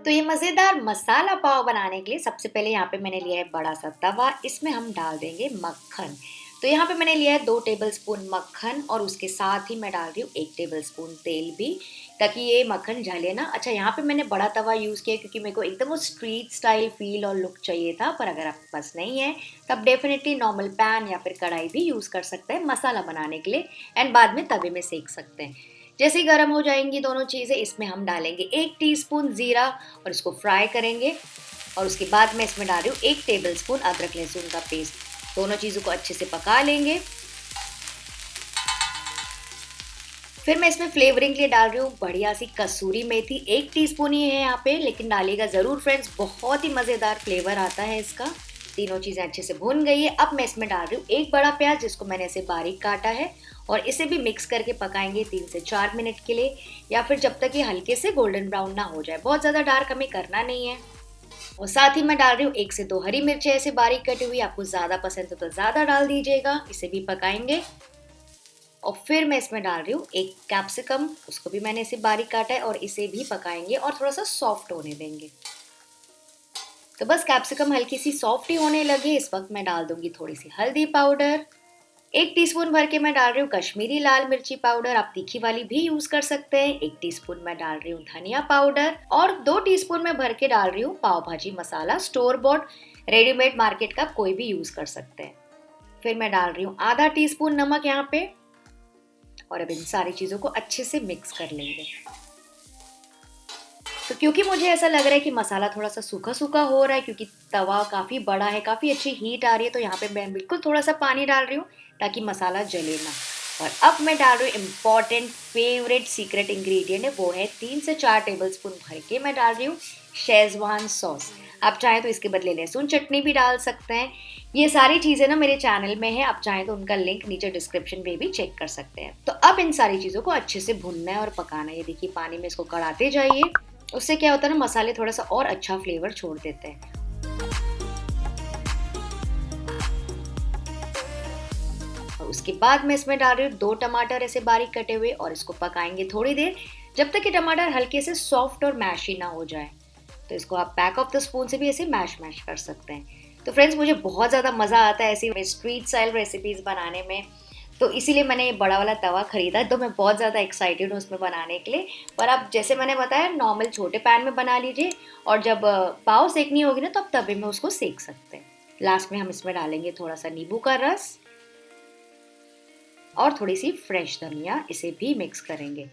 तो ये मज़ेदार मसाला पाव बनाने के लिए सबसे पहले यहाँ पे मैंने लिया है बड़ा सा तवा। इसमें हम डाल देंगे मक्खन। तो यहाँ पे मैंने लिया है 2 टेबलस्पून मक्खन और उसके साथ ही मैं डाल रही हूँ 1 टेबलस्पून तेल भी, ताकि ये मक्खन जले ना। अच्छा, यहाँ पे मैंने बड़ा तवा यूज़ किया क्योंकि मेरे को एकदम वो स्ट्रीट स्टाइल फ़ील और लुक चाहिए था। पर अगर आपके पास नहीं है तो आप डेफ़िनेटली नॉर्मल पैन या फिर कढ़ाई भी यूज़ कर सकते हैं मसाला बनाने के लिए, एंड बाद में तवे में सेक सकते हैं। जैसे ही गर्म हो जाएंगी दोनों चीज़ें, इसमें हम डालेंगे 1 टीस्पून ज़ीरा और इसको फ्राई करेंगे। और उसके बाद मैं इसमें डाल रही हूँ 1 टेबलस्पून अदरक लहसुन का पेस्ट। दोनों चीज़ों को अच्छे से पका लेंगे। फिर मैं इसमें फ्लेवरिंग के लिए डाल रही हूँ बढ़िया सी कसूरी मेथी। 1 टीस्पून ही है यहाँ पे, लेकिन डालिएगा ज़रूर फ्रेंड्स, बहुत ही मज़ेदार फ्लेवर आता है इसका। तीनों चीज़ें अच्छे से भून गई है। अब मैं इसमें डाल रही हूँ 1 बड़ा प्याज, जिसको मैंने ऐसे बारीक काटा है, और इसे भी मिक्स करके पकाएंगे 3 से 4 मिनट के लिए, या फिर जब तक ये हल्के से गोल्डन ब्राउन ना हो जाए। बहुत ज़्यादा डार्क हमें करना नहीं है। और साथ ही मैं डाल रही हूँ 1 से 2 हरी मिर्चें ऐसे बारीक कटी हुई। आपको ज़्यादा पसंद है तो ज़्यादा डाल दीजिएगा। इसे भी पकाएंगे। और फिर मैं इसमें डाल रही हूँ 1 कैप्सिकम, उसको भी मैंने इसे बारीक काटा है, और इसे भी पकाएंगे और थोड़ा सा सॉफ्ट होने देंगे। तो बस कैप्सिकम हल्की सी सॉफ्ट ही होने लगे, इस वक्त मैं डाल दूंगी थोड़ी सी हल्दी पाउडर। 1 टीस्पून भर के मैं डाल रही हूँ कश्मीरी लाल मिर्ची पाउडर, आप तीखी वाली भी यूज कर सकते हैं। 1 टीस्पून मैं डाल रही हूँ धनिया पाउडर, और 2 टीस्पून मैं भर के डाल रही हूँ पाव भाजी मसाला, स्टोर बॉट रेडीमेड मार्केट का कोई भी यूज कर सकते हैं। फिर मैं डाल रही हूँ आधा टीस्पून नमक यहाँ पे, और अब इन सारी चीज़ों को अच्छे से मिक्स कर लेंगे। तो क्योंकि मुझे ऐसा लग रहा है कि मसाला थोड़ा सा सूखा सूखा हो रहा है, क्योंकि तवा काफ़ी बड़ा है, काफ़ी अच्छी हीट आ रही है, तो यहाँ पे मैं बिल्कुल थोड़ा सा पानी डाल रही हूँ ताकि मसाला जले ना। और अब मैं डाल रही हूँ इम्पॉर्टेंट फेवरेट सीक्रेट इंग्रेडिएंट है, वो है 3 से 4 टेबलस्पून भर के मैं डाल रही हूँ शेजवान सॉस। आप चाहें तो इसके बदले लहसुन चटनी भी डाल सकते हैं। ये सारी चीज़ें ना मेरे चैनल में है, आप चाहें तो उनका लिंक नीचे डिस्क्रिप्शन में भी चेक कर सकते हैं। तो अब इन सारी चीज़ों को अच्छे से भुनना है और पकाना है। ये देखिए, पानी में इसको कढ़ाते जाइए, उससे क्या होता है ना, मसाले थोड़ा सा और अच्छा फ्लेवर छोड़ देते हैं। और उसके बाद मैं इसमें डाल रही हूँ 2 टमाटर ऐसे बारीक कटे हुए, और इसको पकाएंगे थोड़ी देर, जब तक कि टमाटर हल्के से सॉफ्ट और मैशी ना हो जाए। तो इसको आप बैक ऑफ द स्पून से भी ऐसे मैश मैश कर सकते हैं। तो फ्रेंड्स, मुझे बहुत ज़्यादा मज़ा आता है ऐसी स्ट्रीट स्टाइल रेसिपीज़ बनाने में, तो इसीलिए मैंने ये बड़ा वाला तवा खरीदा है। तो मैं बहुत ज़्यादा एक्साइटेड हूँ उसमें बनाने के लिए। पर आप जैसे मैंने बताया, नॉर्मल छोटे पैन में बना लीजिए, और जब पाव सेकनी होगी ना, तो आप तवे में उसको सेक सकते हैं। लास्ट में हम इसमें डालेंगे थोड़ा सा नींबू का रस और थोड़ी सी फ्रेश धनिया, इसे भी मिक्स करेंगे।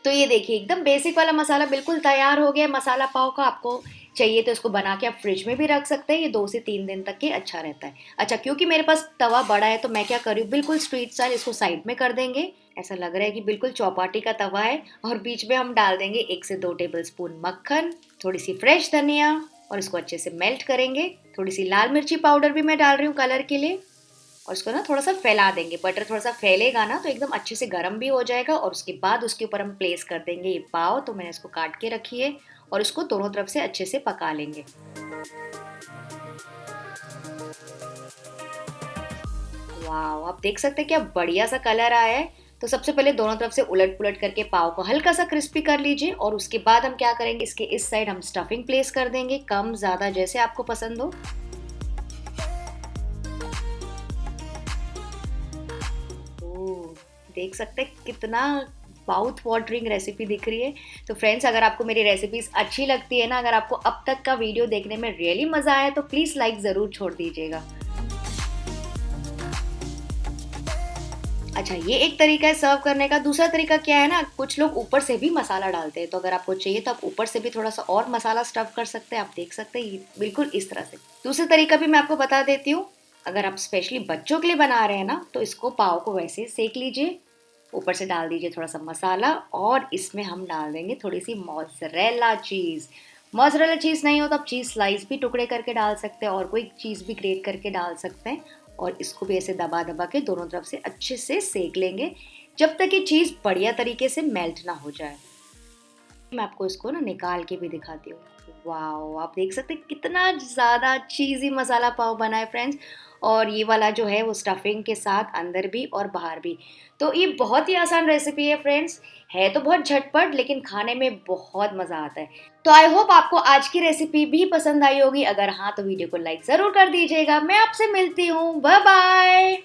तो ये देखिए, एकदम बेसिक वाला मसाला बिल्कुल तैयार हो गया मसाला पाव का। आपको चाहिए तो इसको बना के आप फ्रिज में भी रख सकते हैं, ये 2 से 3 दिन तक के अच्छा रहता है। अच्छा, क्योंकि मेरे पास तवा बड़ा है तो मैं क्या कर रही हूँ, बिल्कुल स्ट्रीट स्टाइल इसको साइड में कर देंगे। ऐसा लग रहा है कि बिल्कुल चौपाटी का तवा है, और बीच में हम डाल देंगे 1 से 2 टेबलस्पून मक्खन, थोड़ी सी फ्रेश धनिया, और इसको अच्छे से मेल्ट करेंगे। थोड़ी सी लाल मिर्ची पाउडर भी मैं डाल रही हूँ कलर के लिए, और इसको ना थोड़ा सा फैला देंगे। बटर थोड़ा सा फैलेगा ना तो एकदम अच्छे से गर्म भी हो जाएगा। और उसके बाद उसके ऊपर हम प्लेस कर देंगे ये पाव। तो मैंने इसको काट के रखी है, और इसको दोनों तरफ से अच्छे से पका लेंगे। वाह, आप देख सकते हैं क्या बढ़िया सा कलर आया है। तो सबसे पहले दोनों तरफ से उलट पुलट करके पाव को हल्का सा क्रिस्पी कर लीजिए, और उसके बाद हम क्या करेंगे, इसके इस साइड हम स्टफिंग प्लेस कर देंगे, कम ज़्यादा जैसे आपको पसंद हो। ओह! देख सकते हैं कितना माउथ वाटरिंग रेसिपी दिख रही है। तो फ्रेंड्स, अगर आपको मेरी रेसिपीज़ अच्छी लगती है ना, अगर आपको अब तक का वीडियो देखने में रियली मज़ा आया, तो प्लीज़ लाइक ज़रूर छोड़ दीजिएगा। अच्छा, ये एक तरीका है सर्व करने का। दूसरा तरीका क्या है ना, कुछ लोग ऊपर से भी मसाला डालते हैं, तो अगर आपको चाहिए तो आप ऊपर से भी थोड़ा सा और मसाला स्टफ़ कर सकते हैं। आप देख सकते हैं बिल्कुल इस तरह से। दूसरा तरीका भी मैं आपको बता देती हूँ। अगर आप स्पेशली बच्चों के लिए बना रहे हैं ना, तो इसको पाव को वैसे सेक लीजिए, ऊपर से डाल दीजिए थोड़ा सा मसाला, और इसमें हम डाल देंगे थोड़ी सी मोज़रेला चीज़। मोज़रेला चीज़ नहीं हो तो आप चीज़ स्लाइस भी टुकड़े करके डाल सकते हैं, और कोई चीज़ भी ग्रेट करके डाल सकते हैं। और इसको भी ऐसे दबा दबा के दोनों तरफ से अच्छे से सेक लेंगे, जब तक ये चीज़ बढ़िया तरीके से मेल्ट ना हो जाए। मैं आपको इसको ना निकाल के भी दिखाती हूँ। वाओ! आप देख सकते हैं कितना ज़्यादा चीज़ी मसाला पाव बना है फ्रेंड्स। और ये वाला जो है वो स्टफिंग के साथ अंदर भी और बाहर भी। तो ये बहुत ही आसान रेसिपी है फ्रेंड्स, है तो बहुत झटपट लेकिन खाने में बहुत मज़ा आता है। तो आई होप आपको आज की रेसिपी भी पसंद आई होगी। अगर हाँ, तो वीडियो को लाइक ज़रूर कर दीजिएगा। मैं आपसे मिलती हूँ। Bye bye.